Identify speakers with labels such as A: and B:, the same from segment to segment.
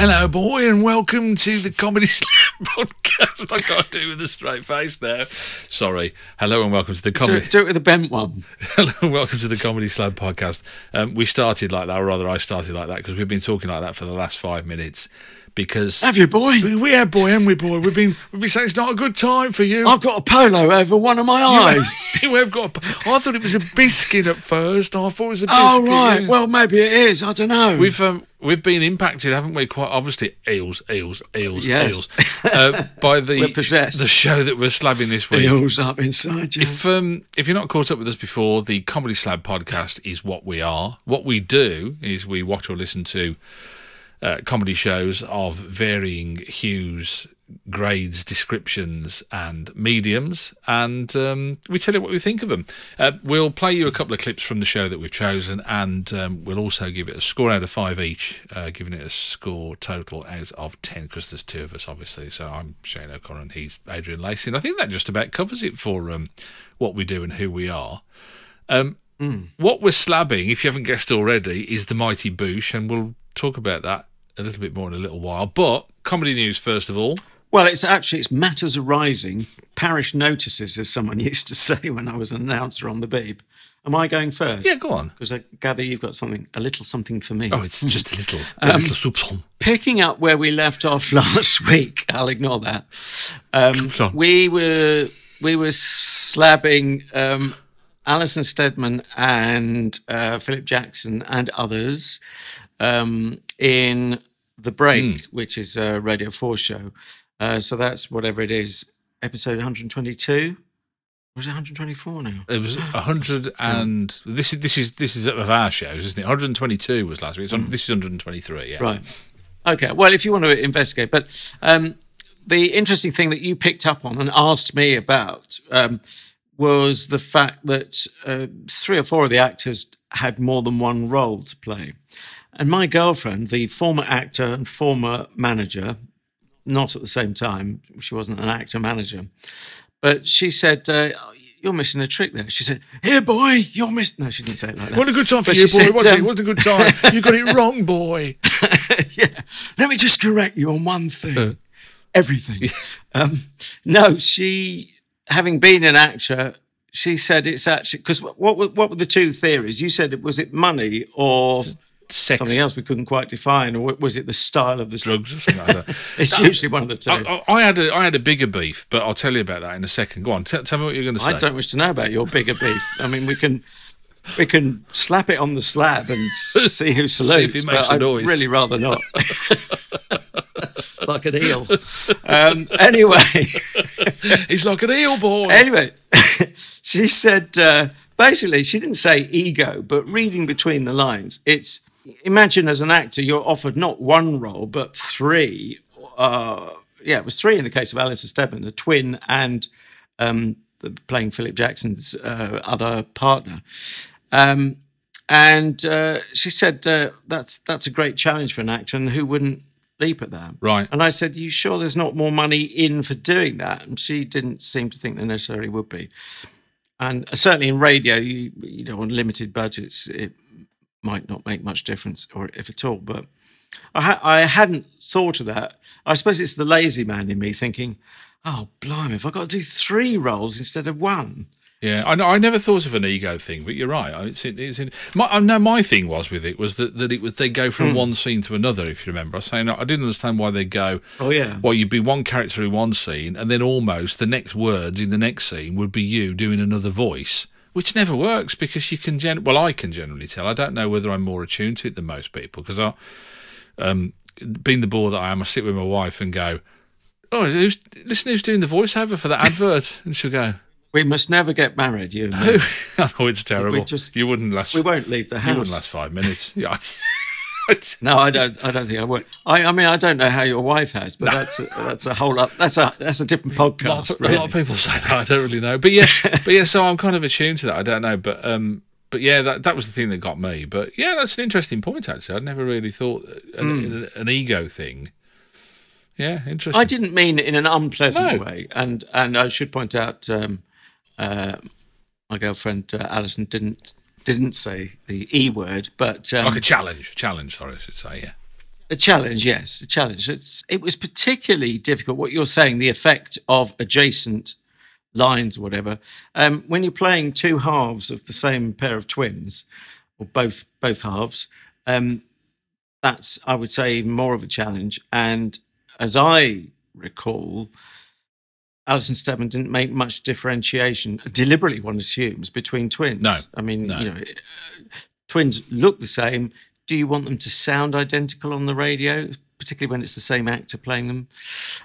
A: Hello, boy, and welcome to the Comedy Slam podcast. I can't do it with a straight face now. Sorry. Hello, and welcome to the comedy.
B: Do it with a bent one.
A: Hello, and welcome to the Comedy Slam podcast. We started like that, or rather, I started like that because we've been talking like that for the last 5 minutes. Because
B: have you, boy?
A: We have, boy, haven't we, boy? We've been saying it's not a good time for you.
B: I've got a polo over one of my eyes.
A: You have got. I thought it was a biscuit at first. I thought it was a biscuit.
B: Oh right.
A: Yeah.
B: Well, maybe it is. I don't know.
A: We've been impacted, haven't we? Quite obviously, eels,
B: yes.
A: by the show that we're slabbing this week.
B: Eels up inside you.
A: If you're not caught up with us before, the Comedy Slab podcast is what we are. What we do is we watch or listen to comedy shows of varying hues, grades, descriptions and mediums, and we tell you what we think of them. We'll play you a couple of clips from the show that we've chosen, and we'll also give it a score out of 5 each, giving it a score total out of 10, because there's two of us, obviously. So I'm Shane O'Connor and he's Adrian Lacey, and I think that just about covers it for what we do and who we are. What we're slabbing, if you haven't guessed already, is the Mighty Boosh, and we'll talk about that a little bit more in a little while. But comedy news first of all.
B: Well, it's matters arising, parish notices, as someone used to say when I was an announcer on the Beeb. Am I going first?
A: Yeah, go on.
B: Because I gather you've got a little something for me.
A: Oh, it's just a little soupçon.
B: Picking up where we left off last week, I'll ignore that. We were slabbing Alison Steadman and Philip Jackson and others in The Break, which is a Radio 4 show. So that's whatever it is, episode 122. Was it 124 now?
A: It was 100 and this is of our shows, isn't it? 122 was last week. This is 123. Yeah.
B: Right. Okay. Well, if you want to investigate, but the interesting thing that you picked up on and asked me about was the fact that 3 or 4 of the actors had more than one role to play. And my girlfriend, the former actor and former manager, not at the same time, she wasn't an actor-manager, but she said, you're missing a trick there. She said, here, boy, you're missing... No, she didn't say it like that.
A: What a good time for you, boy. What a good time. You got it wrong, boy.
B: Yeah. Let me just correct you on one thing. Everything. No, she, having been an actor... She said it's actually... Because what were the two theories? You said, was it money or...
A: Sex.
B: Something else we couldn't quite define, or was it the style of the
A: drugs or something like that?
B: It's usually one of the two.
A: I had a bigger beef, but I'll tell you about that in a second. Go on, tell me what you're going to say.
B: I don't wish to know about your bigger beef. I mean, we can slap it on the slab and see who salutes,
A: see if it makes a noise.
B: I'd really rather not. Like an eel. Anyway,
A: he's like an eel, boy.
B: Anyway, she said basically she didn't say ego, but reading between the lines, it's. Imagine as an actor, you're offered not one role, but 3. It was 3 in the case of Alison Steadman, a twin and playing Philip Jackson's other partner. And she said, that's a great challenge for an actor, and who wouldn't leap at that?
A: Right.
B: And I said, you sure there's not more money in for doing that? And she didn't seem to think there necessarily would be. And certainly in radio, you know, on limited budgets, it might not make much difference, or if at all. But I hadn't thought of that. I suppose it's the lazy man in me thinking, oh, blimey, have I got to do 3 roles instead of 1?
A: Yeah, I never thought of an ego thing, but you're right. My thing was with it was that they go from one scene to another. If you remember, I was saying I didn't understand why they go.
B: Oh yeah.
A: Well, you'd be one character in one scene, and then almost the next words in the next scene would be you doing another voice, which never works because you can I can generally tell. I don't know whether I'm more attuned to it than most people, because being the bore that I am, I sit with my wife and go, "Oh, listen, who's doing the voiceover for that advert?" And she'll go,
B: "We must never get married, you and me."
A: I know it's terrible. You wouldn't last.
B: We won't leave the house.
A: You wouldn't last 5 minutes. Yeah.
B: No, I don't think I would. I mean, I don't know how your wife has, but that's a whole up. That's a different podcast.
A: A lot of people say that. I don't really know, but yeah. So I'm kind of attuned to that. I don't know, but yeah, that was the thing that got me. But yeah, that's an interesting point. Actually, I'd never really thought an ego thing. Yeah, interesting.
B: I didn't mean it in an unpleasant way, and I should point out, my girlfriend Alison didn't say the E word, but
A: like a challenge. Sorry, I should say.
B: A challenge, yes, a challenge. It was particularly difficult. What you're saying, the effect of adjacent lines or whatever, when you're playing two halves of the same pair of twins, or both halves, that's, I would say, even more of a challenge. And as I recall, Alison Steadman didn't make much differentiation, deliberately one assumes, between twins.
A: No,
B: I mean,
A: no.
B: you know, twins look the same. Do you want them to sound identical on the radio, particularly when it's the same actor playing them?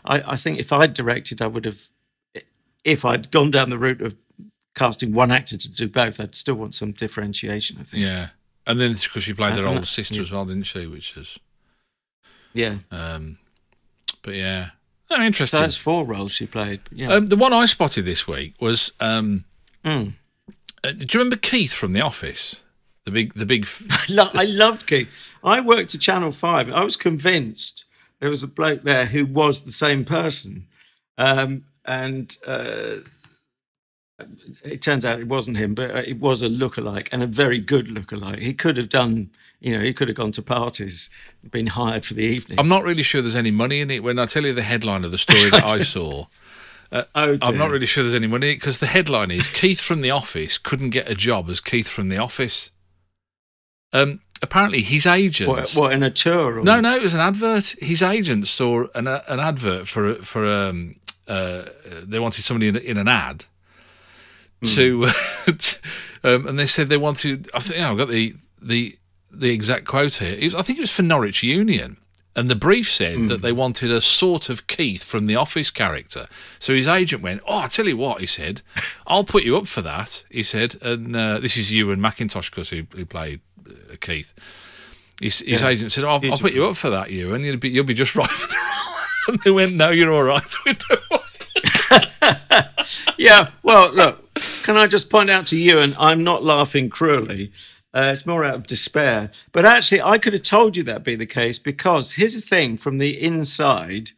B: I think if I'd directed, I would have, if I'd gone down the route of casting one actor to do both, I'd still want some differentiation, I think.
A: Yeah. And then because she played their older sister as well, didn't she? Which is...
B: Yeah.
A: But yeah. Oh, interesting.
B: So that's 4 roles she played. Yeah.
A: The one I spotted this week was... do you remember Keith from The Office? The big...
B: I loved Keith. I worked at Channel 5. I was convinced there was a bloke there who was the same person. And it turns out it wasn't him, but it was a lookalike, and a very good lookalike. He could have done, you know, he could have gone to parties, been hired for the evening.
A: I'm not really sure there's any money in it. When I tell you the headline of the story that I saw, I'm not really sure there's any money in it, because the headline is Keith from The Office couldn't get a job as Keith from The Office. Apparently his agent...
B: What, in a tour? Or?
A: No, it was an advert. His agent saw an advert for they wanted somebody in an ad to, and they said they wanted. I think I've got the exact quote here. I think it was for Norwich Union, and the brief said that they wanted a sort of Keith from The Office character. So his agent went, "Oh, I tell you what," he said, "I'll put you up for that." He said, and this is Ewan McIntosh, because who played Keith. His agent said, I'll put you up for that, Ewan. You'll be just right for the role. And they went, "No, you're all right."
B: Yeah, well, look, can I just point out to you, and I'm not laughing cruelly, it's more out of despair, but actually I could have told you that'd be the case, because here's the thing, from the inside,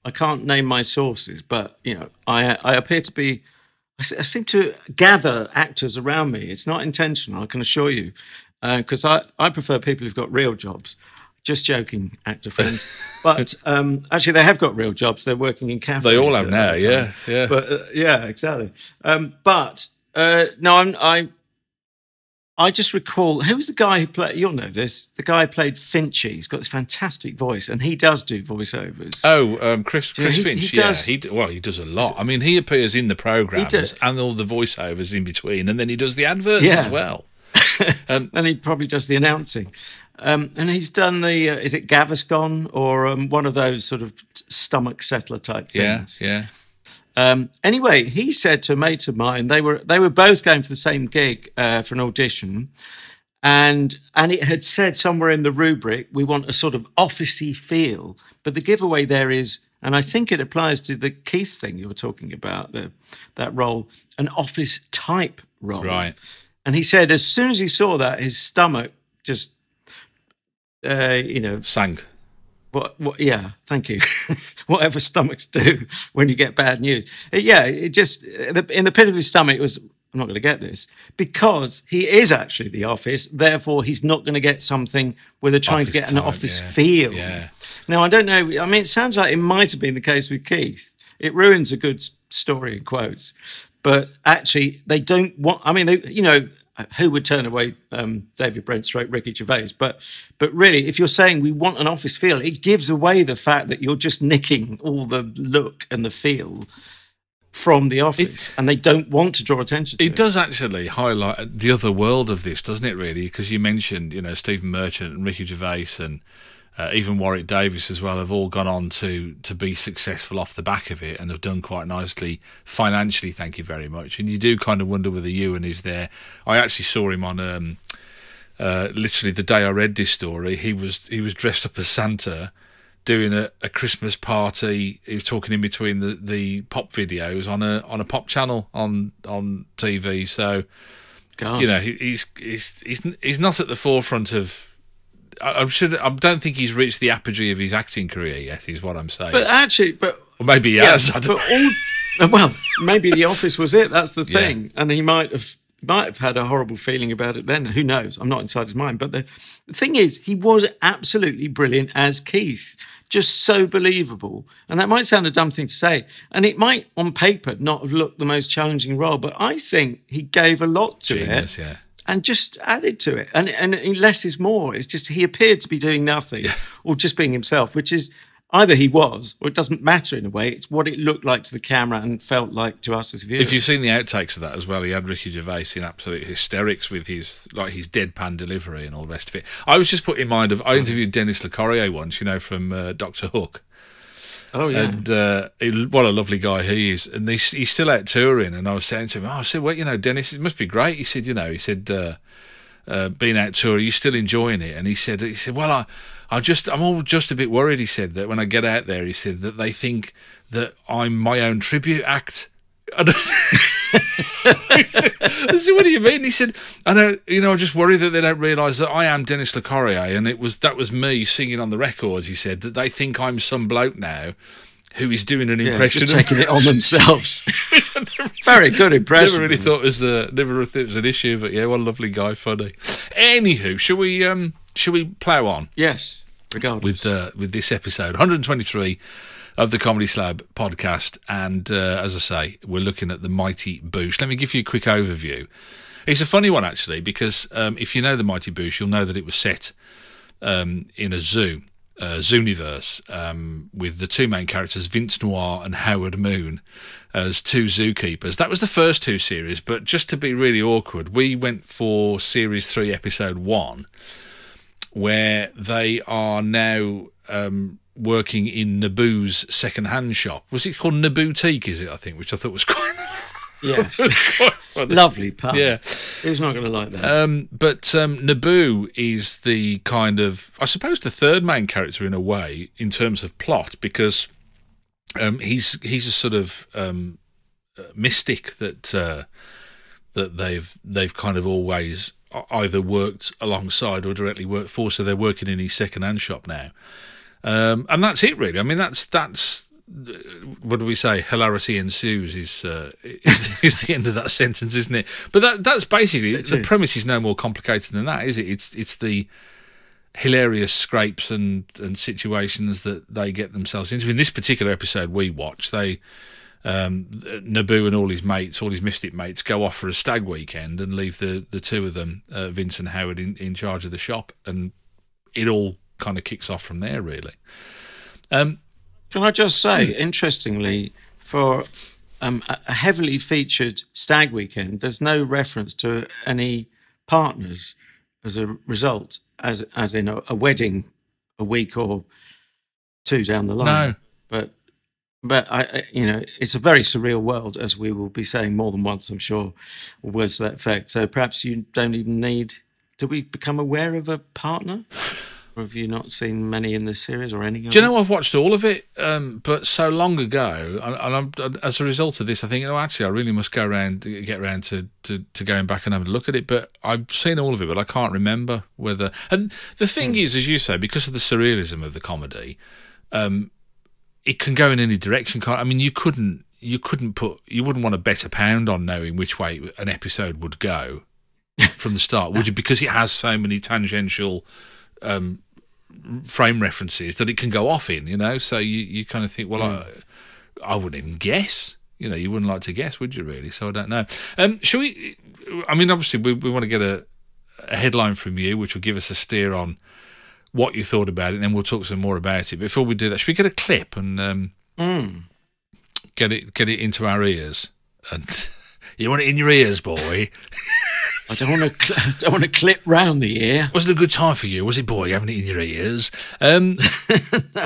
B: I can't name my sources, but, you know, I appear to be, I seem to gather actors around me. It's not intentional, I can assure you, because I prefer people who've got real jobs. Just joking, actor friends. But actually, they have got real jobs. They're working in cafes.
A: They all have now, yeah.
B: But yeah, exactly. No, I just recall, who was the guy who played? You'll know this. The guy who played Finchy. He's got this fantastic voice, and he does do voiceovers.
A: Oh, Chris Finch.
B: He does.
A: He does a lot. I mean, he appears in the programmes and all the voiceovers in between, and then he does the adverts as well.
B: And he probably does the announcing. And he's done the, is it Gaviscon, or one of those sort of stomach settler type things?
A: Yeah.
B: Anyway, he said to a mate of mine, they were both going for the same gig for an audition, and it had said somewhere in the rubric, we want a sort of officey feel. But the giveaway there is, and I think it applies to the Keith thing you were talking about, that role, an office type role.
A: Right.
B: And he said as soon as he saw that, his stomach just...
A: sank.
B: Yeah, thank you. Whatever stomachs do when you get bad news. It just, in the pit of his stomach, it was, I'm not going to get this, because he is actually The Office, therefore he's not going to get something where they're trying to get an office feel.
A: Yeah.
B: Now, I don't know, I mean, it sounds like it might have been the case with Keith. It ruins a good story in quotes. But actually, they don't want, I mean, who would turn away David Brent / Ricky Gervais? But really, if you're saying we want an office feel, it gives away the fact that you're just nicking all the look and the feel from The Office, and they don't want to draw attention to it.
A: It does actually highlight the other world of this, doesn't it, really? Because you mentioned, Stephen Merchant and Ricky Gervais and even Warwick Davis as well have all gone on to be successful off the back of it and have done quite nicely financially, thank you very much. And you do kind of wonder whether Ewan is there. I actually saw him on literally the day I read this story. He was dressed up as Santa doing a Christmas party. He was talking in between the pop videos on a pop channel on TV. So
B: Gosh.
A: he's not at the forefront of... I don't think he's reached the apogee of his acting career yet, is what I'm saying.
B: But actually, or
A: maybe he has.
B: Well, maybe The Office was it. That's the thing. Yeah. And he might have, might have had a horrible feeling about it then. Who knows? I'm not inside his mind. But the thing is, he was absolutely brilliant as Keith. Just so believable. And that might sound a dumb thing to say. And it might, on paper, not have looked the most challenging role. But I think he gave a lot to it.
A: Yeah.
B: And just added to it. And less is more. It's just he appeared to be doing nothing or just being himself, which is either he was or it doesn't matter in a way. It's what it looked like to the camera and felt like to us as viewers.
A: If you've seen the outtakes of that as well, he had Ricky Gervais in absolute hysterics with his deadpan delivery and all the rest of it. I was just put in mind of, I interviewed Dennis Le Corrier once, from Doctor Hook.
B: Oh, yeah.
A: And what a lovely guy he is. And he's still out touring. And I was saying to him, I said, well, Dennis, it must be great. He said, being out touring, are you still enjoying it? And he said, well, I'm all just a bit worried, he said, that when I get out there, he said, that they think that I'm my own tribute act. And I said, what do you mean? He said, I just worry that they don't realise that I am Dennis Le Corrier, and that was me singing on the records. He said that they think I'm some bloke now who is doing an impression,
B: just taking it on themselves. Very good impression.
A: Never really thought it was an issue, but yeah, what a lovely guy, funny. Anywho, shall we plough on?
B: Yes, regardless.
A: With this episode, 123 of the Comedy Slab podcast, and as I say, we're looking at the Mighty Boosh. Let me give you a quick overview. It's a funny one actually, because if you know the Mighty Boosh, you'll know that it was set in a zoo. Zooniverse, with the two main characters, Vince Noir and Howard Moon, as two zookeepers. That was the first two series, but just to be really awkward, we went for Series 3, Episode 1, where they are now working in Naboo's second-hand shop. Was it called Nabootique, is it, I think, which I thought was quite...
B: Yes. Lovely pun.
A: Yeah.
B: Who's not going to like that?
A: But Naboo is the kind of, I suppose, the third main character in a way in terms of plot, because he's a sort of mystic that they've kind of always either worked alongside or directly worked for. So they're working in his second-hand shop now, and that's it really. I mean, that's. What do we say? Hilarity ensues is the end of that sentence, isn't it? But that's basically the premise. Is no more complicated than that, is it? It's the hilarious scrapes and situations that they get themselves into. In this particular episode we watched, Naboo and all his mates, all his mystic mates, go off for a stag weekend and leave the two of them, Vince and Howard, in charge of the shop, and it all kind of kicks off from there, really.
B: Can I just say, interestingly, for a heavily featured stag weekend, there's no reference to any partners as a result, as in a wedding a week or two down the line. No. But it's a very surreal world, as we will be saying more than once, I'm sure, or words to that effect. So perhaps you don't even need... Do we become aware of a partner? Or have you not seen many in this series or any?
A: Do you know, I've watched all of it, but so long ago, and as a result of this, I think, actually, I really must get around to going back and having a look at it. But I've seen all of it, but I can't remember whether. And the thing is, as you say, because of the surrealism of the comedy, it can go in any direction. I mean, you wouldn't want to bet a pound on knowing which way an episode would go from the start, would you? Because it has so many tangential frame references that it can go off in, so you kind of think, well, I wouldn't even guess, you wouldn't like to guess, would you really? So I don't know. Shall we, I mean, obviously we want to get a headline from you, which will give us a steer on what you thought about it, and then we'll talk some more about it. Before we do that, should we get a clip and get it into our ears? And you want it in your ears, boy?
B: I don't want to clip round the ear.
A: Wasn't a good time for you, was it, boy, having it in your ears?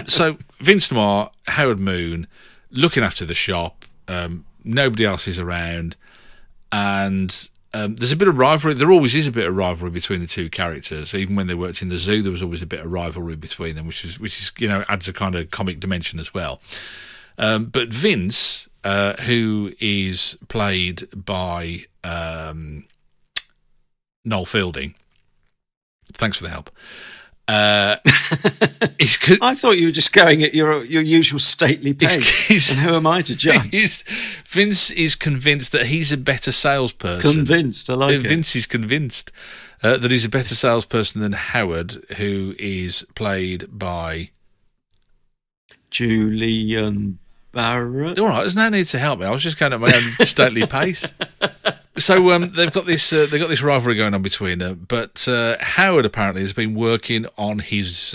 A: So Vince Noir, Howard Moon, looking after the shop. Nobody else is around, and there's a bit of rivalry. There always is a bit of rivalry between the two characters. Even when they worked in the zoo, there was always a bit of rivalry between them, which is adds a kind of comic dimension as well. But Vince, who is played by Noel Fielding, thanks for the help.
B: I thought you were just going at your usual stately pace. And who am I to judge?
A: Vince is convinced that he's a better salesperson.
B: Convinced, I like it.
A: Vince is convinced that he's a better salesperson than Howard, who is played by
B: Julian Barrett.
A: All right, there's no need to help me. I was just going at my own stately pace. So they've got this rivalry going on between them, but Howard apparently has been working on his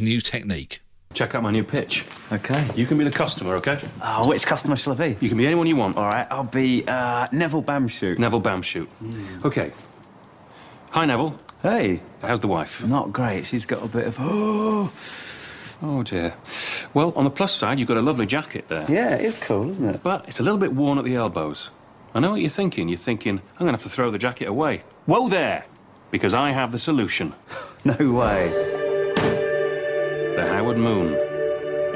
A: new technique.
C: Check out my new pitch.
D: Okay.
C: You can be the customer, okay?
D: Oh, which customer shall I be?
C: You can be anyone you want.
D: All right, I'll be Neville Bamshoot.
C: Neville Bamshoot. Okay. Hi, Neville.
D: Hey.
C: How's the wife?
D: Not great. She's got a bit of...
C: Oh, dear. Well, on the plus side, you've got a lovely jacket there.
D: Yeah, it is cool, isn't it?
C: But it's a little bit worn at the elbows. I know what you're thinking. You're thinking, I'm going to have to throw the jacket away. Whoa there! Because I have the solution.
D: No way.
C: The Howard Moon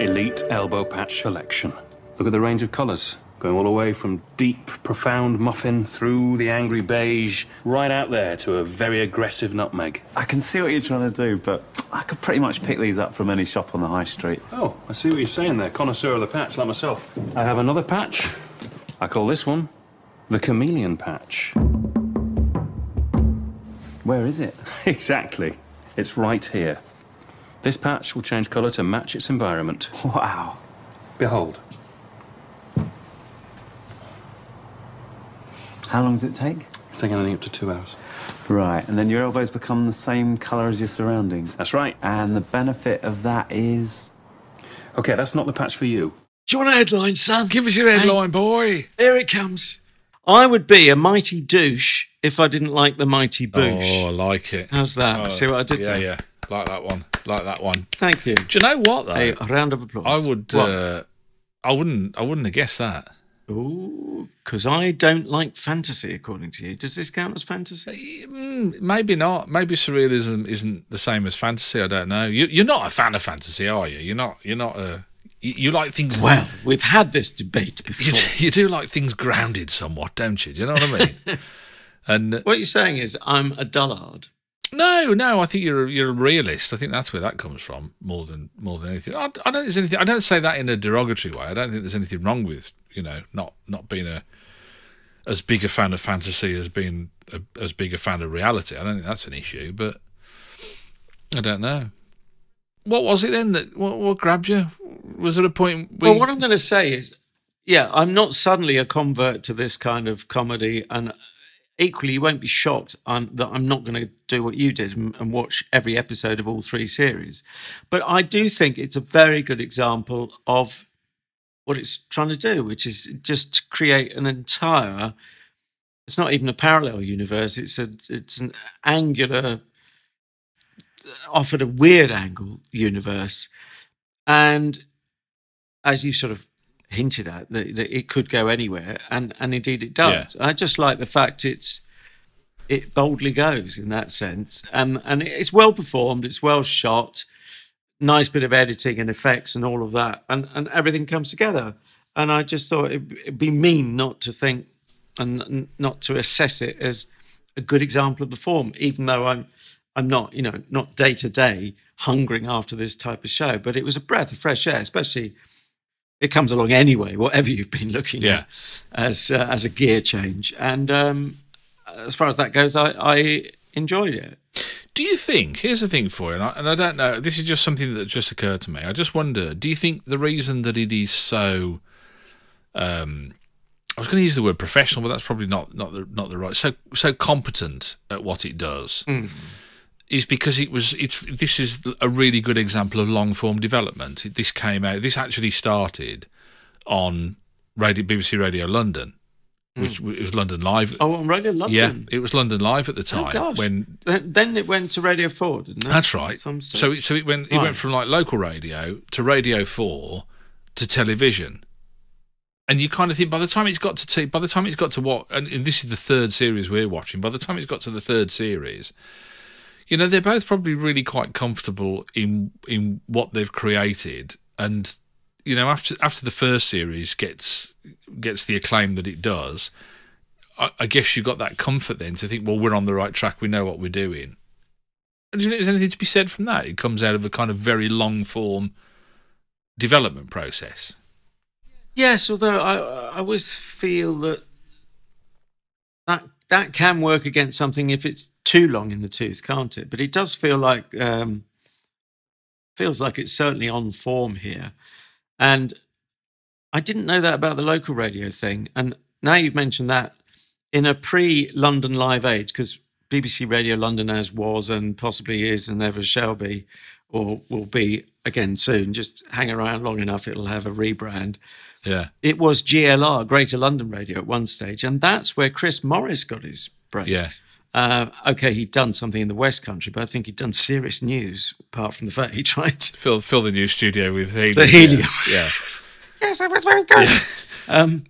C: Elite Elbow Patch Collection. Look at the range of colours. Going all the way from deep, profound muffin through the angry beige, right out there to a very aggressive nutmeg.
D: I can see what you're trying to do, but I could pretty much pick these up from any shop on the high street.
C: Oh, I see what you're saying there. Connoisseur of the patch, like myself. I have another patch. I call this one the Chameleon Patch.
D: Where is it?
C: Exactly. It's right here. This patch will change colour to match its environment.
D: Wow.
C: Behold.
D: How long does it take?
C: Take anything up to 2 hours.
D: Right, and then your elbows become the same colour as your surroundings.
C: That's right.
D: And the benefit of that is...
C: OK, that's not the patch for you.
B: Do you want a headline, son?
A: Give us your headline, boy.
B: Here it comes. I would be a mighty douche if I didn't like the mighty boosh.
A: Oh, I like it.
B: How's that? See what I did there?
A: Yeah. Like that one. Like that one.
B: Thank you.
A: Do you know what, though?
B: A round of applause.
A: I would... I wouldn't have guessed that.
B: Oh, because I don't like fantasy, according to you. Does this count as fantasy?
A: Maybe not. Maybe surrealism isn't the same as fantasy. I don't know. You're not a fan of fantasy, are you? You're not a... You like things...
B: Well, we've had this debate before.
A: You do like things grounded somewhat, don't you? Do you know what I mean? And
B: what you're saying is I'm a dullard.
A: No, I think you're a realist. I think that's where that comes from more than anything. I don't think there's anything. I don't say that in a derogatory way. I don't think there's anything wrong with not being as big a fan of fantasy as being as big a fan of reality. I don't think that's an issue, but I don't know. What was it then that what grabbed you? Was there a point?
B: Well, what I'm going to say is, yeah, I'm not suddenly a convert to this kind of comedy, and equally, you won't be shocked that I'm not going to do what you did and watch every episode of all 3 series. But I do think it's a very good example of what it's trying to do, which is just create an entire... It's not even a parallel universe. It's an angular, offered a weird angle universe. And as you sort of hinted at, that it could go anywhere, and indeed it does. Yeah. I just like the fact it boldly goes in that sense, and it's well performed, it's well shot, nice bit of editing and effects and all of that, and everything comes together. And I just thought it'd be mean not to think and not to assess it as a good example of the form, even though I'm not not day to day hungering after this type of show. But it was a breath of fresh air, especially. It comes along anyway, whatever you've been looking at as a gear change. And as far as that goes, I enjoyed it.
A: Do you think, here's the thing for you, and I don't know, this is just something that just occurred to me. I just wonder, do you think the reason that it is so, I was going to use the word professional, but that's probably not the right, so competent at what it does, is because this is a really good example of long form development. This actually started on BBC Radio London, which it was London Live.
B: Oh, on Radio London?
A: Yeah, it was London Live at the time.
B: Oh, gosh.
A: Then
B: it went to Radio 4, didn't it?
A: That's right. So it went from like local radio to Radio 4 to television. And you kind of think by the time it's got to what, and this is the 3rd series we're watching, by the time it's got to the 3rd series, they're both probably really quite comfortable in what they've created, and after the first series gets the acclaim that it does, I guess you've got that comfort then to think, well, we're on the right track, we know what we're doing. do you think there's anything to be said from that? It comes out of a kind of very long form development process.
B: Yes, although I always feel that can work against something if it's too long in the tooth, can't it? But it does feel like feels like it's certainly on form here. And I didn't know that about the local radio thing. And now you've mentioned that, in a pre-London Live Age, because BBC Radio London as was and possibly is and ever shall be, or will be again soon, just hang around long enough, it'll have a rebrand.
A: Yeah.
B: It was GLR, Greater London Radio, at one stage, and that's where Chris Morris got his break.
A: Yes.
B: Okay, he'd done something in the West Country, but I think he'd done serious news, apart from the fact he tried to
A: Fill the new studio with helium.
B: the helium.
A: Yeah.
B: Yes, it was very good. Yeah.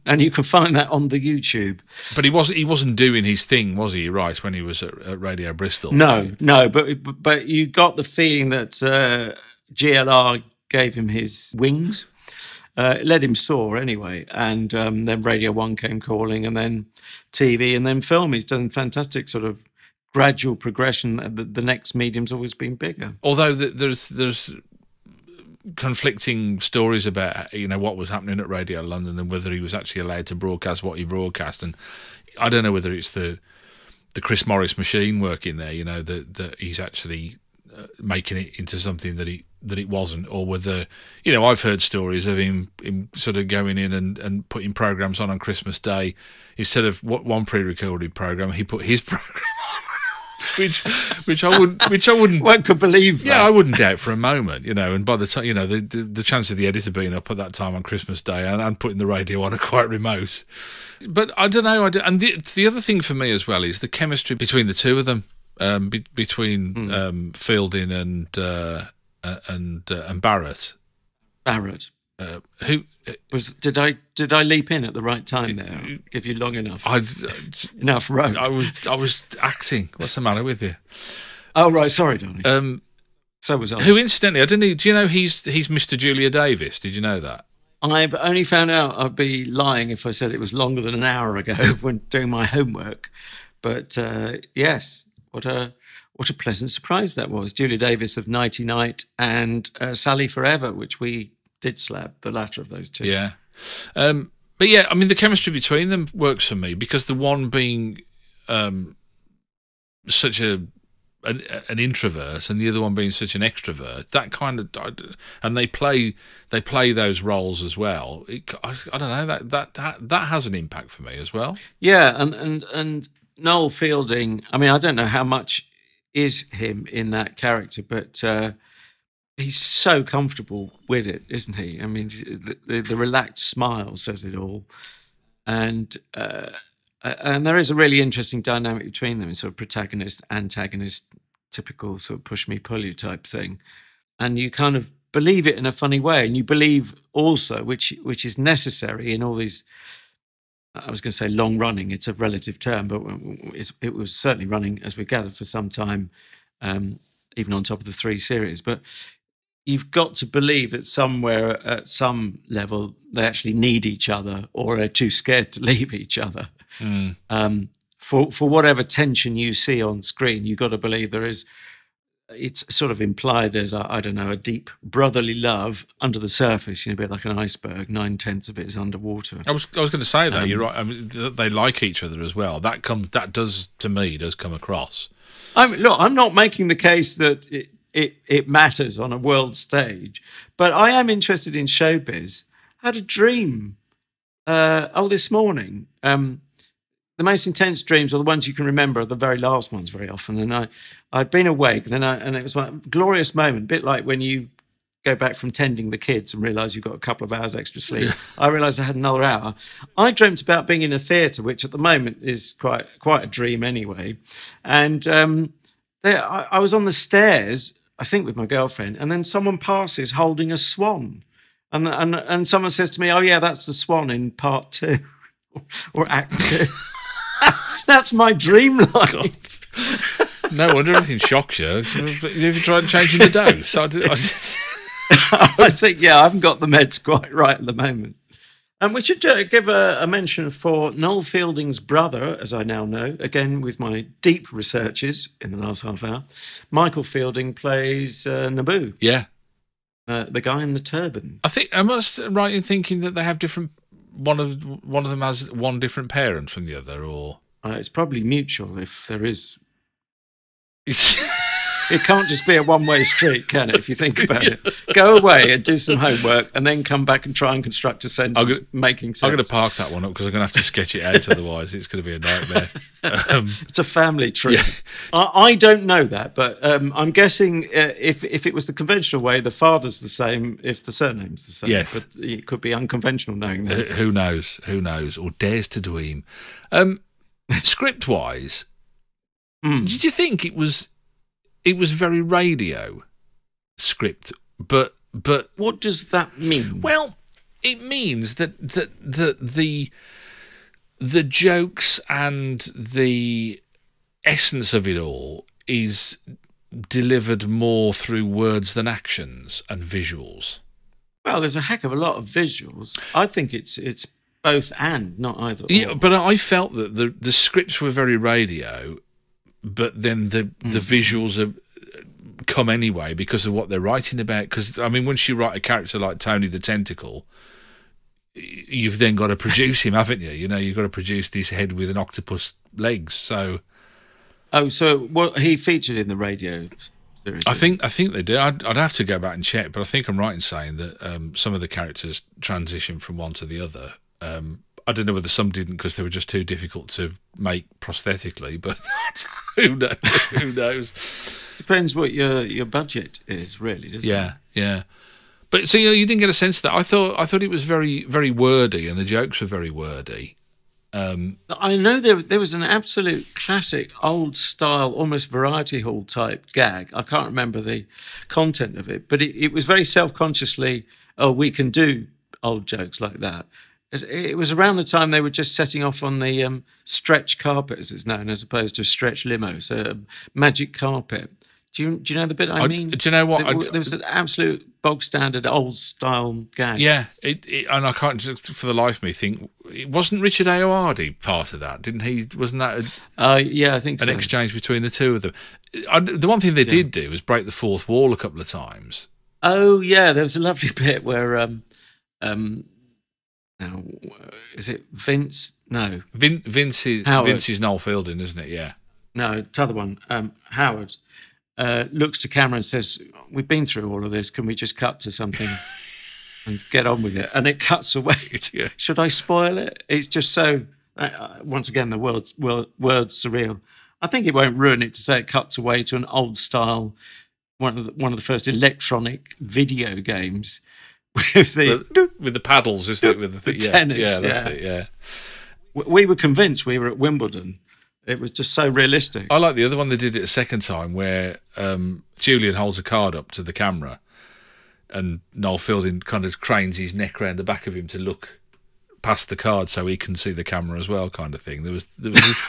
B: And you can find that on the YouTube.
A: But he wasn't doing his thing, was he? Right, when he was at Radio Bristol.
B: No, but you got the feeling that GLR gave him his wings. It let him soar anyway, and then Radio 1 came calling, and then TV, and then film. He's done fantastic sort of gradual progression. The next medium's always been bigger.
A: Although there's conflicting stories about what was happening at Radio London and whether he was actually allowed to broadcast what he broadcast, and I don't know whether it's the Chris Morris machine working there, that he's actually making it into something that it wasn't, or whether I've heard stories of him sort of going in and putting programs on Christmas Day instead of one pre-recorded program, he put his program on, which I wouldn't.
B: One could believe that.
A: Yeah, I wouldn't doubt for a moment, and by the time the chance of the editor being up at that time on Christmas Day and putting the radio on are quite remote. But I don't know. And the other thing for me as well is the chemistry between the two of them. Between Fielding and Barrett.
B: Barrett.
A: Who
B: did I leap in at the right time there? Give you long enough. Enough rope.
A: I was acting. What's the matter with you?
B: Oh right, sorry, Donny. So was I.
A: Who incidentally, I don't know. Do you know he's Mr. Julia Davis? Did you know that?
B: I've only found out. I'd be lying if I said it was longer than an hour ago when doing my homework. But yes. What a pleasant surprise that was. Julia Davis of Nighty Night and Sally Forever, which we did slab, the latter of those two.
A: Yeah. But yeah, I mean, the chemistry between them works for me because the one being such an introvert and the other one being such an extrovert, that kind of, and they play those roles as well. I don't know, that has an impact for me as well.
B: Yeah, and Noel Fielding, I mean, I don't know how much is him in that character, but he's so comfortable with it, isn't he? I mean, the relaxed smile says it all. And there is a really interesting dynamic between them, sort of protagonist, antagonist, typical sort of push me, pull you type thing. And you kind of believe it in a funny way. And you believe also, which is necessary in all these, I was going to say long running, it's a relative term, but it was certainly running, as we gathered, for some time, even on top of the 3 series. But you've got to believe that somewhere at some level they actually need each other or are too scared to leave each other. For whatever tension you see on screen, you've got to believe it's sort of implied there's a deep brotherly love under the surface, a bit like an iceberg. 9/10 of it is underwater.
A: I was going to say that. You're right. I mean, they like each other as well. That does come across.
B: I'm not making the case that it matters on a world stage, but I am interested in showbiz. I had a dream this morning. The most intense dreams are the ones you can remember are the very last ones very often. And I'd been awake, and it was like a glorious moment, a bit like when you go back from tending the kids and realise you've got a couple of hours extra sleep. I realised I had another hour. I dreamt about being in a theatre, which at the moment is quite a dream anyway. And I was on the stairs, I think with my girlfriend, and then someone passes holding a swan. And someone says to me, "Oh yeah, that's the swan in part 2 or act 2." That's my dream life.
A: No wonder everything shocks you. Have you tried changing the dose?
B: I think, I haven't got the meds quite right at the moment. And we should give a mention for Noel Fielding's brother, as I now know, again with my deep researches in the last half hour. Michael Fielding plays Naboo.
A: Yeah.
B: The guy in the turban.
A: I think I must right in thinking that they have different. One of them has one different parent from the other, or
B: It's probably mutual if there is. It can't just be a one-way street, can it, if you think about it? Go away and do some homework and then come back and try and construct a sentence making sense.
A: I'm going to park that one up because I'm going to have to sketch it out, otherwise it's going to be a nightmare.
B: It's a family tree.
A: Yeah.
B: I don't know that, but I'm guessing if it was the conventional way, the father's the same if the surname's the same.
A: Yeah.
B: But it could be unconventional knowing that.
A: Who knows? Who knows? Or dares to dream. Script-wise, did you think it was very radio script, but
B: what does that mean?
A: Well, it means that the jokes and the essence of it all is delivered more through words than actions and visuals.
B: Well, there's a heck of a lot of visuals. I think it's both and, not either.
A: Yeah,
B: or.
A: but I felt that the scripts were very radio, but then the visuals come anyway because of what they're writing about. Because, I mean, once you write a character like Tony the Tentacle, you've then got to produce him, haven't you? You know, you've got to produce this head with an octopus legs. So,
B: so what he featured in the radio series?
A: I think they do. I'd have to go back and check, but I think I'm right in saying that some of the characters transition from one to the other. I don't know whether some didn't because they were just too difficult to make prosthetically, but who knows? Who knows?
B: Depends what your budget is, really, doesn't it?
A: Yeah. But so you didn't get a sense of that. I thought it was very, very wordy, and the jokes were very wordy.
B: I know there was an absolute classic, old style, almost variety hall type gag. I can't remember the content of it, but it was very self-consciously, we can do old jokes like that. It was around the time they were just setting off on the stretch carpet, as it's known, as opposed to stretch limo, so magic carpet. Do you know the bit I mean?
A: Do you know what?
B: There was an absolute bog standard old style gag.
A: Yeah, and I can't for the life of me think it wasn't Richard Ayoade part of that, didn't he? Wasn't that?
B: Yeah, I think
A: an
B: so.
A: exchange between the two of them. The one thing they did do was break the fourth wall a couple of times.
B: Oh yeah, there was a lovely bit where now, is it Vince? No,
A: Vince is Noel Fielding, isn't it? Yeah.
B: No, the other one, Howard. Looks to camera and says, "We've been through all of this. Can we just cut to something and get on with it?" And it cuts away.
A: Yeah.
B: Should I spoil it? It's just so. Once again, the word's surreal. I think it won't ruin it to say it cuts away to an old style, one of the first electronic video games with
A: the paddles, isn't it? With the
B: tennis.
A: Yeah, that's it. Yeah.
B: We were convinced we were at Wimbledon. It was just so realistic.
A: I like the other one. They did it a second time where Julian holds a card up to the camera and Noel Fielding kind of cranes his neck around the back of him to look past the card so he can see the camera as well, kind of thing. There was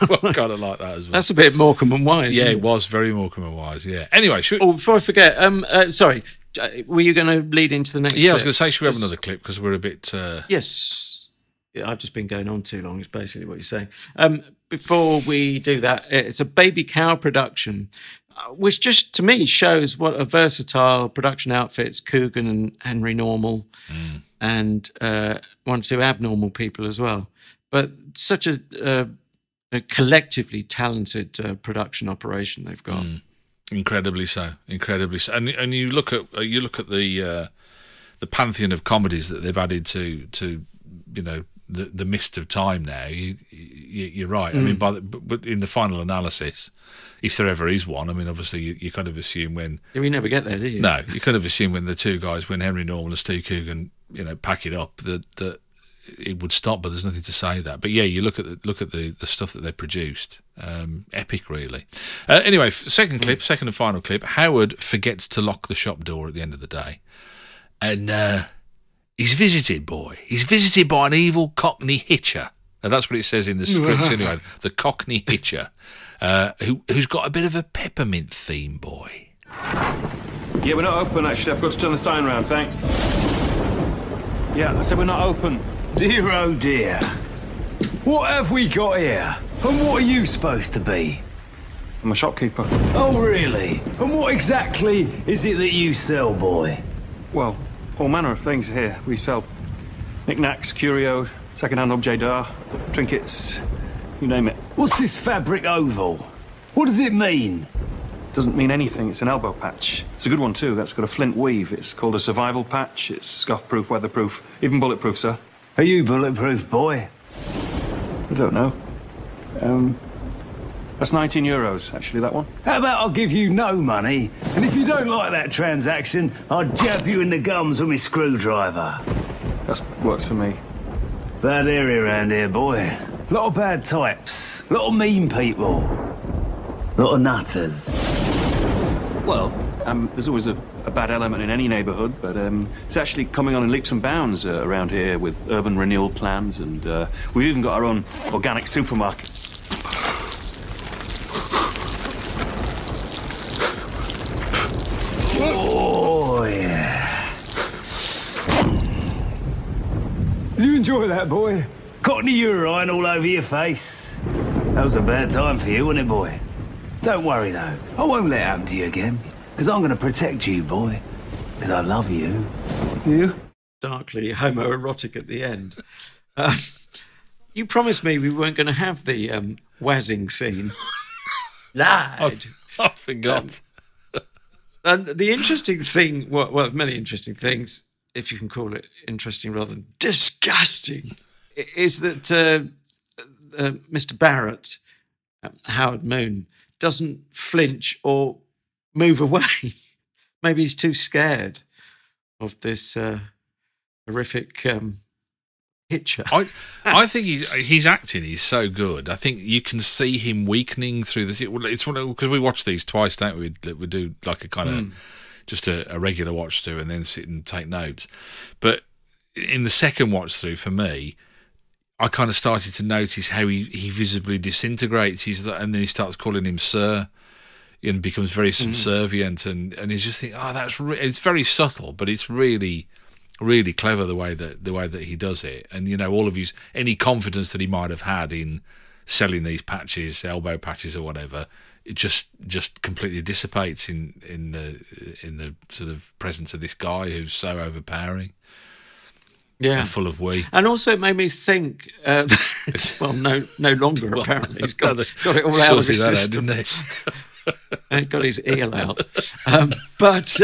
A: one kind of like that as well.
B: That's a bit Morecambe and Wise.
A: Yeah,
B: isn't
A: it was very Morecambe and Wise, yeah. Anyway,
B: before I forget, sorry, were you going to lead into the next
A: clip? I was
B: clip?
A: going to say, should we have another clip because we're a bit...
B: Yes. Yeah, I've just been going on too long, is basically what you're saying. Before we do that, it's a baby cow production, which just, to me, shows what a versatile production outfits Coogan and Henry Normal and one or two abnormal people as well. But such a collectively talented production operation they've got.
A: Incredibly so. And you look at the pantheon of comedies that they've added to you know, the mist of time now. You're right. I mean, but in the final analysis, if there ever is one, I mean, obviously you kind of assume when...
B: Yeah, we never get there, do you?
A: No, you kind of assume when the two guys, when Henry Normal and Stu Coogan, you know, pack it up, that it would stop, but there's nothing to say that. But yeah, you look at the stuff that they produced. Epic, really. Anyway, second and final clip. Howard forgets to lock the shop door at the end of the day. And... He's visited by an evil Cockney hitcher. And that's what it says in the script anyway. The Cockney hitcher, who's got a bit of a peppermint theme, boy.
C: Yeah, we're not open, actually. I forgot to turn the sign round, thanks. Yeah, I said we're not open.
E: Dear oh dear. What have we got here? And what are you supposed to be?
C: I'm a shopkeeper.
E: Oh, really? And what exactly is it that you sell, boy?
C: Well, all manner of things here. We sell knickknacks, curios, second-hand objets d'art, trinkets, you name it.
E: What's this fabric oval? What does it mean?
C: Doesn't mean anything. It's an elbow patch. It's a good one, too. That's got a flint weave. It's called a survival patch. It's scuff-proof, weatherproof, even bulletproof, sir.
E: Are you bulletproof, boy?
C: I don't know. That's 19 euros, actually, that one.
E: How about I'll give you no money, and if you don't like that transaction, I'll jab you in the gums with my screwdriver.
C: That works for me.
E: Bad area around here, boy. Lot of bad types, lot of mean people, lot of nutters.
C: Well, there's always a bad element in any neighbourhood, but it's actually coming on in leaps and bounds around here with urban renewal plans, and we've even got our own organic supermarket.
E: Oh, yeah. Did you enjoy that, boy? Got any urine all over your face? That was a bad time for you, wasn't it, boy? Don't worry, though. I won't let it happen to you again. Because I'm going to protect you, boy. Because I love you. You?
B: Darkly homoerotic at the end. You promised me we weren't going to have the wazzing scene. Lied.
A: I forgot.
B: And the interesting thing, well, many interesting things, if you can call it interesting rather than disgusting, is that Mr. Barrett, Howard Moon, doesn't flinch or move away. Maybe he's too scared of this horrific picture.
A: I think he's acting. He's so good. I think you can see him weakening through this. It's one because we watch these twice, don't we? We do like a kind of just a regular watch through and then sit and take notes. But in the second watch through, for me, I kind of started to notice how he visibly disintegrates. And then he starts calling him sir, and becomes very subservient. And you just think, oh, it's very subtle, but it's really, really clever the way that he does it. And all of any confidence that he might have had in selling these patches, elbow patches or whatever, it just completely dissipates in the sort of presence of this guy who's so overpowering.
B: Yeah,
A: and full of wee.
B: And also it made me think. Well, no longer apparently. He's got it all out of his system, didn't he? And got his eel out. But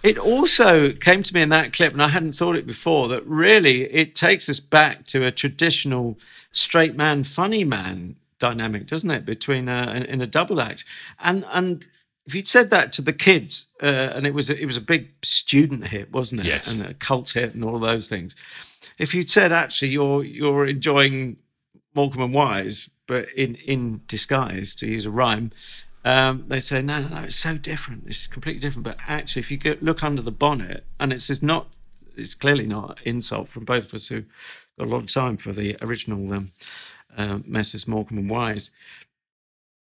B: it also came to me in that clip, and I hadn't thought it before, that really it takes us back to a traditional straight man, funny man dynamic, doesn't it? Between in a double act, and if you'd said that to the kids, and it was a big student hit, wasn't it?
A: Yes.
B: And a cult hit and all those things. If you'd said actually you're enjoying Morecambe and Wise, but in disguise, to use a rhyme, they say no, it's so different. It's completely different. But actually, if you look under the bonnet, and it's clearly not insult from both of us who got a lot of time for the original Messrs. Morecambe and Wise,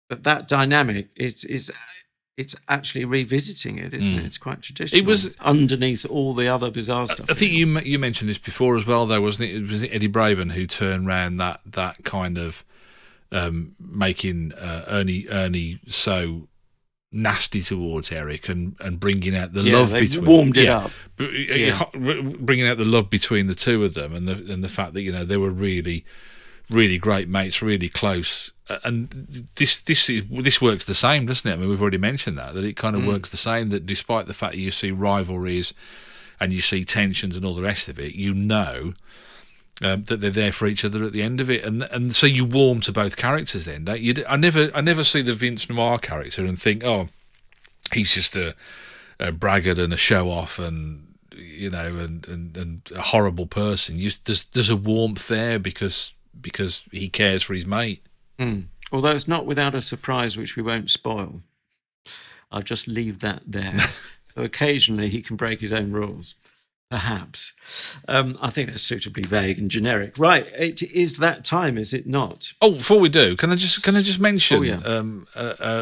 B: that dynamic it's actually revisiting it, isn't it? It's quite traditional. It was underneath all the other bizarre stuff.
A: I think you mentioned this before as well, though, wasn't it? It was Eddie Braben who turned around that kind of making Ernie so nasty towards Eric and bringing out the love between.
B: Warmed it up.
A: Bringing out the love between the two of them, and the fact that they were really, really great mates, really close. And this works the same, doesn't it? I mean, we've already mentioned that it kind of works the same. That despite the fact that you see rivalries and you see tensions and all the rest of it, that they're there for each other at the end of it, and so you warm to both characters. Then, don't you? I never see the Vince Noir character and think, oh, he's just a braggart and a show off and and a horrible person. There's a warmth there because he cares for his mate.
B: Although it's not without a surprise, which we won't spoil. I'll just leave that there. So occasionally he can break his own rules, perhaps. I think that's suitably vague and generic. Right, it is that time, is it not?
A: Oh, before we do, can I just mention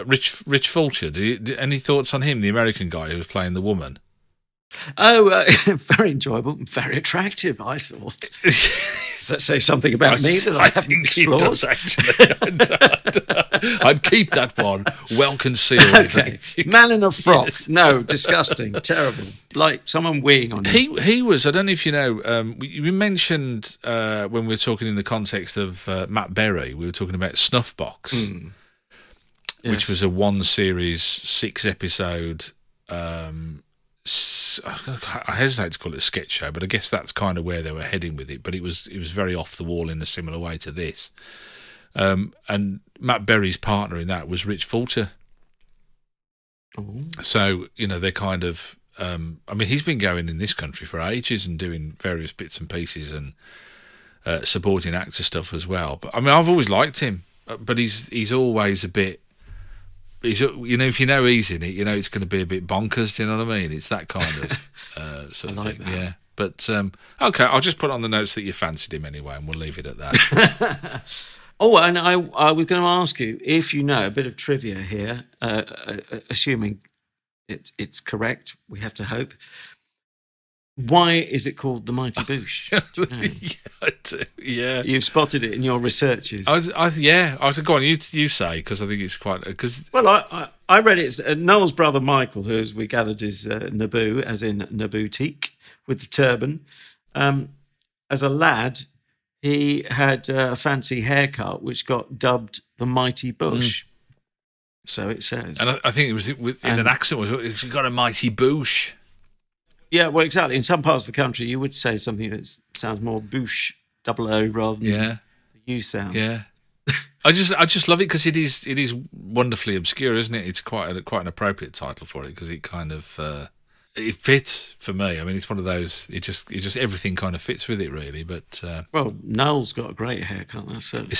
A: Rich Fulcher? Any thoughts on him, the American guy who was playing the woman?
B: Oh, very enjoyable and very attractive, I thought. Does that say something about me that I haven't
A: think
B: explored?
A: it does, actually. I'd keep that one well concealed.
B: Okay. Man in a frock. No, disgusting, terrible. Like someone weeing on you.
A: He was, I don't know if you know, we mentioned when we were talking in the context of Matt Berry, we were talking about Snuffbox, which was a one series, 6 episode, I hesitate to call it a sketch show, but I guess that's kind of where they were heading with it. But it was very off the wall in a similar way to this. And Matt Berry's partner in that was Rich Fulcher.
B: Ooh.
A: So, you know, they're kind of, I mean, he's been going in this country for ages and doing various bits and pieces and supporting actor stuff as well. But I mean, I've always liked him, but he's always a bit, you know, if you know he's in it, you know it's going to be a bit bonkers. Do you know what I mean? It's that kind of sort of thing. That. Yeah. But okay, I'll just put on the notes that you fancied him anyway, and we'll leave it at that.
B: Oh, and I was going to ask you if you know a bit of trivia here, assuming it's correct. We have to hope. Why is it called the Mighty Boosh? Do you know?
A: Yeah, I do. Yeah,
B: you've spotted it in your researches.
A: Yeah, I was go on. You say, because I think it's quite because.
B: Well, I read it. It's Noel's brother Michael, who, as we gathered, is Naboo, as in Nabootique, with the turban. As a lad, he had a fancy haircut, which got dubbed the Mighty Bush. So it says.
A: And I think it was in an accent. Was he got a mighty boosh? Yeah,
B: well, exactly. In some parts of the country, you would say something that sounds more boosh, double O, rather than the U sound.
A: Yeah. I just love it because it is wonderfully obscure, isn't it? It's quite an appropriate title for it because it kind of it fits for me. I mean, it's one of those. It just everything kind of fits with it, really. But
B: well, Noel's got a great haircut. That's certainly.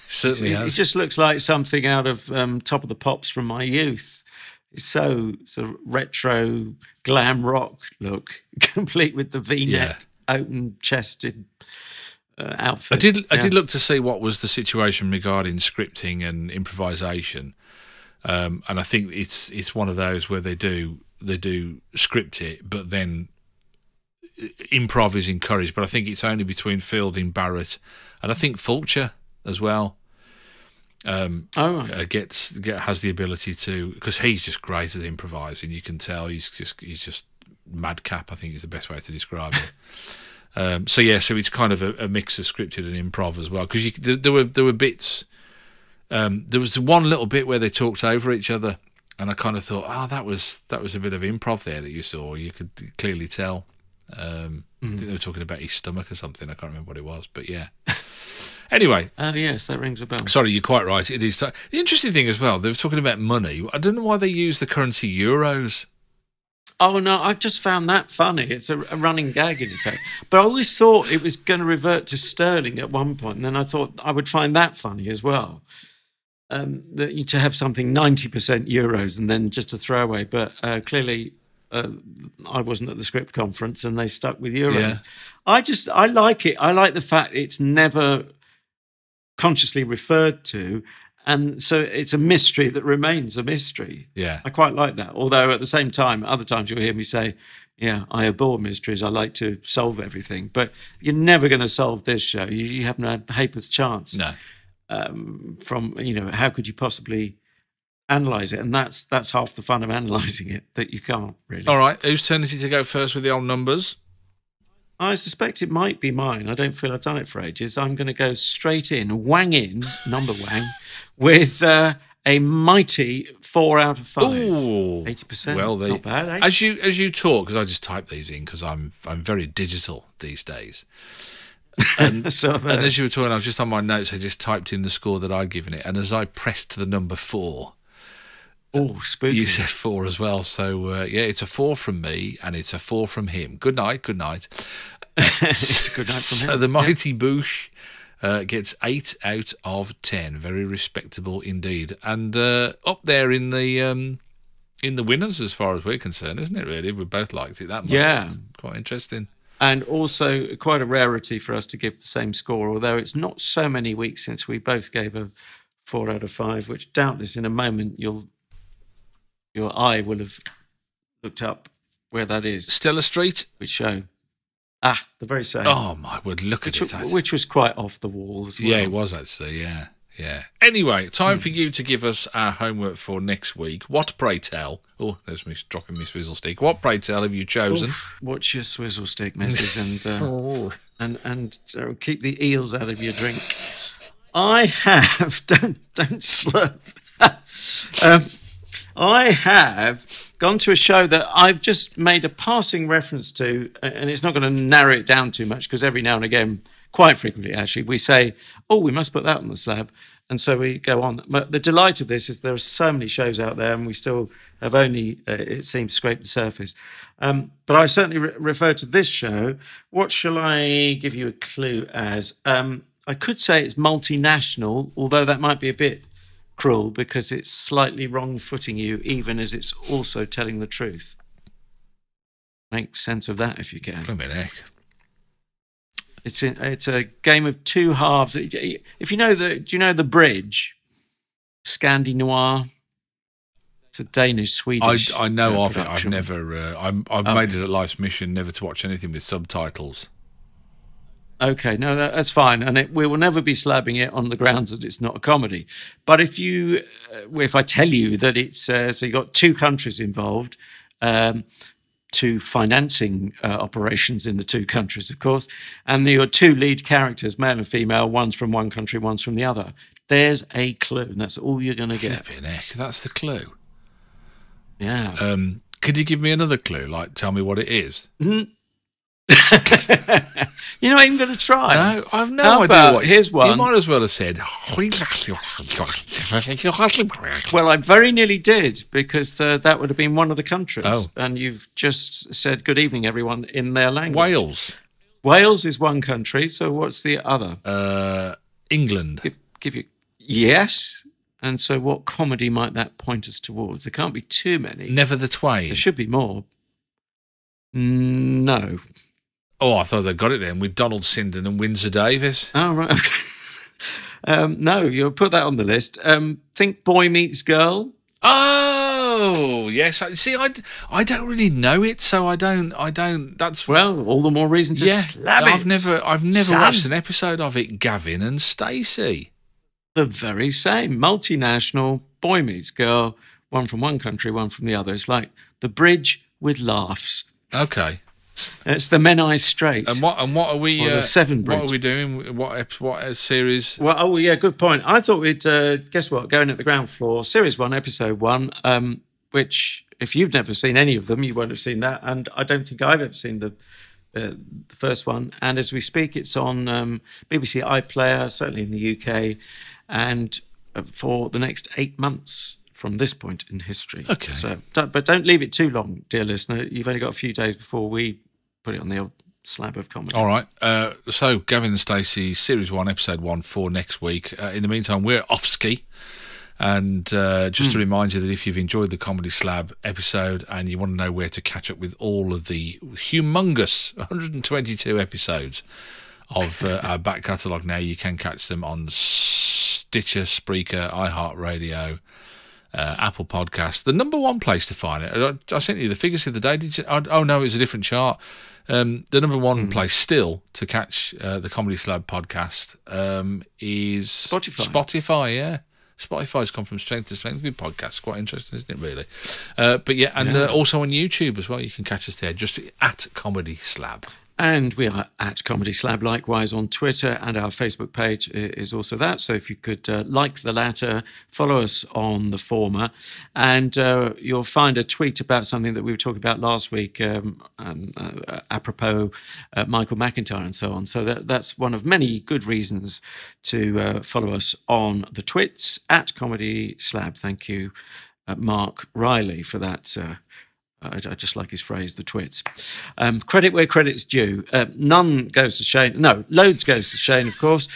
A: Certainly has.
B: It just looks like something out of Top of the Pops from my youth. It's so sort of retro glam rock look, complete with the V-neck, open-chested outfit.
A: I did look to see what was the situation regarding scripting and improvisation, and I think it's one of those where they do script it, but then improv is encouraged. But I think it's only between Fielding, Barrett, and I think Fulcher as well. Has the ability to, because he's just great at improvising. You can tell he's just madcap, I think is the best way to describe it. So it's kind of a mix of scripted and improv as well. Because there were bits. There was one little bit where they talked over each other, and I kind of thought, that was a bit of improv there that you saw. You could clearly tell. I think they were talking about his stomach or something. I can't remember what it was, but yeah. Anyway.
B: Yes, that rings a bell.
A: Sorry, you're quite right. It is. The interesting thing as well, they were talking about money. I don't know why they use the currency euros.
B: Oh, no, I just found that funny. It's a running gag, in fact. But I always thought it was going to revert to sterling at one point, and then I thought I would find that funny as well. To have something 90% euros and then just a throwaway. But clearly I wasn't at the script conference and they stuck with euros. Yeah. I like it. I like the fact it's never consciously referred to, and so it's a mystery that remains a mystery.
A: Yeah,
B: I quite like that. Although at the same time, other times you'll hear me say, "Yeah, I abhor mysteries. I like to solve everything." But you're never going to solve this show. You have no ha'porth chance.
A: No.
B: From how could you possibly analyze it? And that's half the fun of analyzing it, that you can't really.
A: All right, whose turn is it to go first with the old numbers?
B: I suspect it might be mine. I don't feel I've done it for ages. I'm going to go straight in, wang in, number wang, with a mighty 4 out of 5.
A: Ooh,
B: 80%.
A: Well,
B: not bad. Eh?
A: As you talk, because I just type these in because I'm very digital these days. And, and as you were talking, I was just on my notes. I just typed in the score that I'd given it, and as I pressed the number 4.
B: Oh, spooky.
A: You said 4 as well. So, it's a 4 from me and it's a 4 from him. Good night. Good night.
B: It's a good night from him.
A: So the Mighty Boosh gets 8 out of 10. Very respectable indeed. And up there in the winners as far as we're concerned, isn't it, really? We both liked it that much.
B: Yeah.
A: Quite interesting.
B: And also quite a rarity for us to give the same score, although it's not so many weeks since we both gave a 4 out of 5, which doubtless in a moment your eye will have looked up where that is.
A: Stella Street?
B: Which show? Ah, the very same.
A: Oh, my word, look at it.
B: Which was quite off the wall as well.
A: Yeah, it was actually, yeah. Anyway, time for you to give us our homework for next week. What, pray tell? Oh, there's me dropping my swizzle stick. What, pray tell, have you chosen?
B: Watch your swizzle stick, missus, and keep the eels out of your drink. I have... Don't slurp. I have gone to a show that I've just made a passing reference to, and it's not going to narrow it down too much because every now and again, quite frequently actually, we say, oh, we must put that on the slab. And so we go on. But the delight of this is there are so many shows out there and we still have only, it seems, scraped the surface. But I certainly refer to this show. What shall I give you a clue as? I could say it's multinational, although that might be a bit cruel because it's slightly wrong-footing you, even as it's also telling the truth. Make sense of that if you can. It's a game of two halves. If you know do you know The Bridge? Scandi Noir. It's a Danish-Swedish.
A: I know of it. I've never. I've made it a life's mission never to watch anything with subtitles.
B: Okay, no, that's fine, and we will never be slabbing it on the grounds that it's not a comedy. But if I tell you that it's so you got two countries involved, two financing operations in the two countries, of course, and your two lead characters, male and female, one's from one country, one's from the other. There's a clue, and that's all you're going to get.
A: Flipping heck, that's the clue.
B: Yeah.
A: Could you give me another clue? Like, tell me what it is.
B: Mm-hmm. You're not even going to try.
A: No, I've no idea what.
B: Here's one.
A: You might as well have said.
B: Well, I very nearly did because that would have been one of the countries.
A: Oh.
B: And you've just said good evening, everyone, in their language.
A: Wales.
B: Wales is one country. So what's the other?
A: England.
B: Give you yes. And so what comedy might that point us towards? There can't be too many.
A: Never the Twain.
B: There should be more. No.
A: Oh, I thought they got it then with Donald Sinden and Windsor Davis.
B: Oh, right. Okay. No, you'll put that on the list. Think Boy Meets Girl.
A: Oh, yes. See, I don't really know it, so I don't. That's
B: well, all the more reason to slab it.
A: I've never watched an episode of it. Gavin and Stacey.
B: The very same. Multinational, Boy Meets Girl. One from one country, one from the other. It's like The Bridge with laughs.
A: Okay.
B: It's the Menai Strait.
A: And what are we?
B: The Severn Bridge.
A: What are we doing? What series?
B: Well, oh yeah, good point. I thought we'd guess what? Going at the ground floor, series 1, episode 1. Which, if you've never seen any of them, you won't have seen that. And I don't think I've ever seen the first one. And as we speak, it's on BBC iPlayer, certainly in the UK, and for the next 8 months. From this point in history.
A: Okay.
B: So, but don't leave it too long, dear listener. You've only got a few days before we put it on the old slab of comedy.
A: All right. So, Gavin and Stacey, Series 1, Episode 1 for next week. In the meantime, we're off ski. And just to remind you that if you've enjoyed the Comedy Slab episode and you want to know where to catch up with all of the humongous 122 episodes of our back catalogue now, you can catch them on Stitcher, Spreaker, iHeartRadio, Apple Podcast, the number one place to find it. I sent you the figures the other day. Did you? Oh no, it was a different chart. The number one place still to catch the Comedy Slab podcast is Spotify. Yeah, Spotify's come from strength to strength with podcasts. Quite interesting, isn't it? Really. But yeah, and also on YouTube as well. You can catch us there, just at Comedy Slab.
B: And we are at Comedy Slab, likewise on Twitter, and our Facebook page is also that. So if you could like the latter, follow us on the former, and you'll find a tweet about something that we were talking about last week, apropos Michael McIntyre and so on. So that's one of many good reasons to follow us on the twits, at Comedy Slab. Thank you, Mark Riley, for that I just like his phrase, the twits. Credit where credit's due. None goes to Shane. No, loads goes to Shane, of course.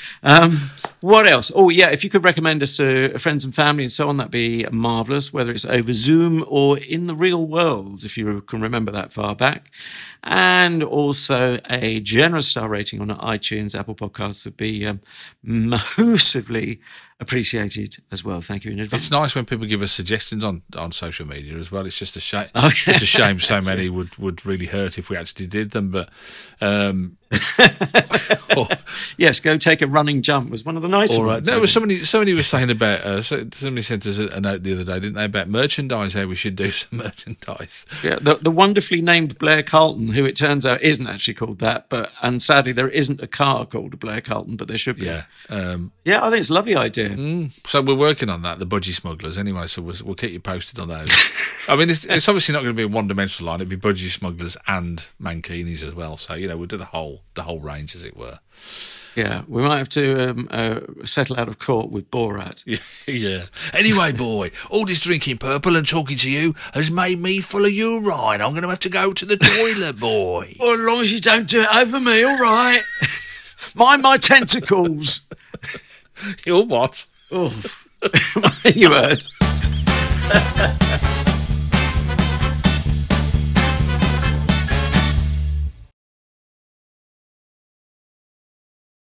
B: What else? Oh, yeah, if you could recommend us to friends and family and so on, that'd be marvellous, whether it's over Zoom or in the real world, if you can remember that far back. And also a generous star rating on iTunes, Apple Podcasts would be massively appreciated as well. Thank you in advance.
A: It's nice when people give us suggestions on social media as well. It's just a shame.
B: Oh,
A: It's a shame so many would really hurt if we actually did them. But
B: yes, go take a running jump was one of the nicer ones.
A: No, somebody was saying about somebody sent us a note the other day, didn't they, about merchandise? How we should do some merchandise.
B: Yeah, the wonderfully named Blair Carlton, who it turns out isn't actually called that, and sadly there isn't a car called a Blair Carlton, but there should be.
A: Yeah,
B: yeah, I think it's a lovely idea.
A: So we're working on that, the Budgie Smugglers, anyway. So we'll keep you posted on those. I mean, it's obviously not going to be a one-dimensional line. It'd be Budgie Smugglers and Mankinis as well. So we'll do the whole range, as it were.
B: Yeah, we might have to settle out of court with Borat.
A: Yeah. Anyway, boy, all this drinking purple and talking to you has made me full of urine. I'm going to have to go to the toilet, boy.
B: Well, as long as you don't do it over me, all right. Mind my tentacles.
A: Your what?
B: Oh, you heard.